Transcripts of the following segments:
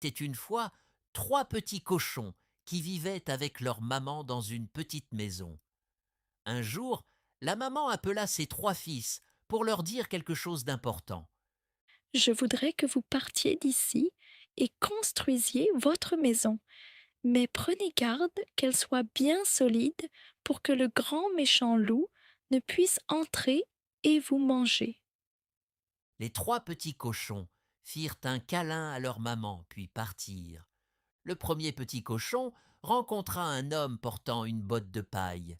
était une fois 3 petits cochons qui vivaient avec leur maman dans une petite maison. Un jour, la maman appela ses 3 fils pour leur dire quelque chose d'important. Je voudrais que vous partiez d'ici et construisiez votre maison, mais prenez garde qu'elle soit bien solide pour que le grand méchant loup ne puisse entrer et vous manger. Les 3 petits cochons firent un câlin à leur maman puis partirent. Le premier petit cochon rencontra un homme portant une botte de paille.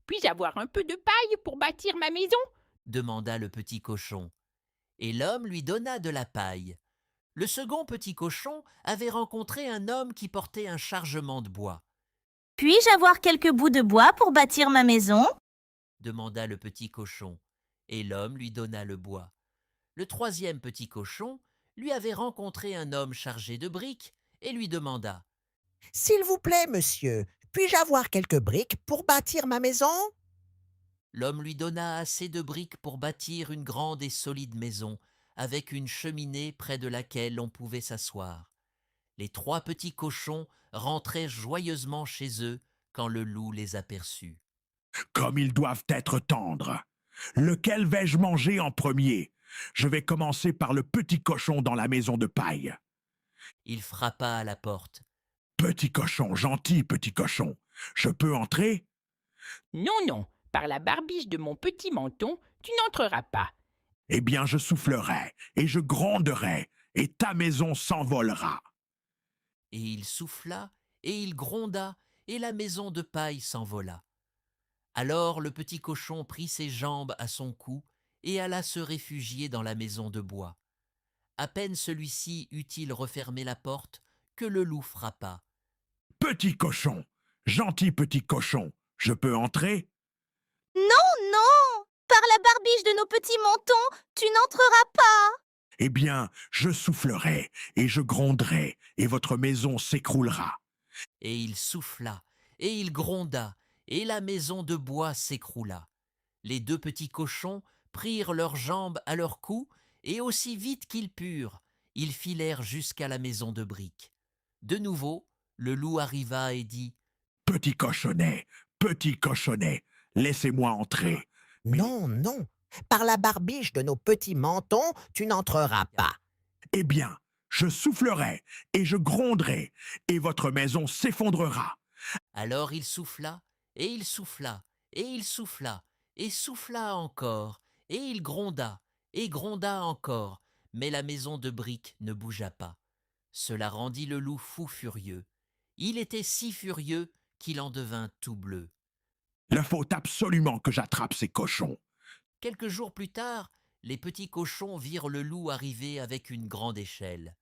Puis-je avoir un peu de paille pour bâtir ma maison? Demanda le petit cochon. Et l'homme lui donna de la paille. Le second petit cochon avait rencontré un homme qui portait un chargement de bois. Puis-je avoir quelques bouts de bois pour bâtir ma maison? Demanda le petit cochon. Et l'homme lui donna le bois. Le troisième petit cochon lui avait rencontré un homme chargé de briques et lui demanda. S'il vous plaît, monsieur, puis-je avoir quelques briques pour bâtir ma maison? L'homme lui donna assez de briques pour bâtir une grande et solide maison, avec une cheminée près de laquelle on pouvait s'asseoir. Les 3 petits cochons rentrèrent joyeusement chez eux quand le loup les aperçut. Comme ils doivent être tendres. Lequel vais-je manger en premier? Je vais commencer par le petit cochon dans la maison de paille. Il frappa à la porte. Petit cochon, gentil petit cochon, je peux entrer? Non, non, par la barbiche de mon petit menton, tu n'entreras pas. Eh bien, je soufflerai et je gronderai, et ta maison s'envolera. Et il souffla, et il gronda, et la maison de paille s'envola. Alors le petit cochon prit ses jambes à son cou et alla se réfugier dans la maison de bois. À peine celui-ci eut-il refermé la porte que le loup frappa. Petit cochon, gentil petit cochon, je peux entrer? Non, non! Par la barbiche de nos petits mentons, tu n'entreras pas! Eh bien, je soufflerai et je gronderai, et votre maison s'écroulera. Et il souffla, et il gronda, et la maison de bois s'écroula. Les 2 petits cochons prirent leurs jambes à leur cou, et aussi vite qu'ils purent, ils filèrent jusqu'à la maison de briques. De nouveau, le loup arriva et dit. Petit cochonnet, laissez-moi entrer. Mais, Non, non. Par la barbiche de nos petits mentons, tu n'entreras pas. eh bien, je soufflerai et je gronderai, et votre maison s'effondrera. Alors il souffla, et il souffla, et il souffla, et souffla encore, et il gronda, et gronda encore, mais la maison de briques ne bougea pas. Cela rendit le loup fou furieux. Il était si furieux qu'il en devint tout bleu. Il faut absolument que j'attrape ces cochons. Quelques jours plus tard, les petits cochons virent le loup arriver avec une grande échelle.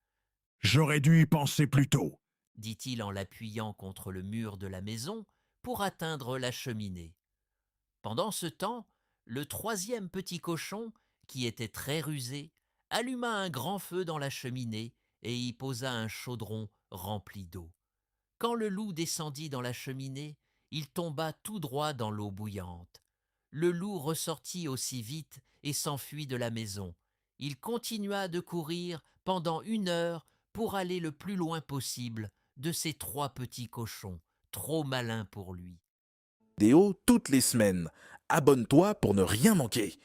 J'aurais dû y penser plus tôt. Dit-il en l'appuyant contre le mur de la maison pour atteindre la cheminée. Pendant ce temps, le troisième petit cochon, qui était très rusé, alluma un grand feu dans la cheminée et y posa un chaudron rempli d'eau. Quand le loup descendit dans la cheminée, il tomba tout droit dans l'eau bouillante. Le loup ressortit aussi vite et s'enfuit de la maison. Il continua de courir pendant 1 heure pour aller le plus loin possible de ces 3 petits cochons, trop malins pour lui. Vidéo toutes les semaines. Abonne-toi pour ne rien manquer.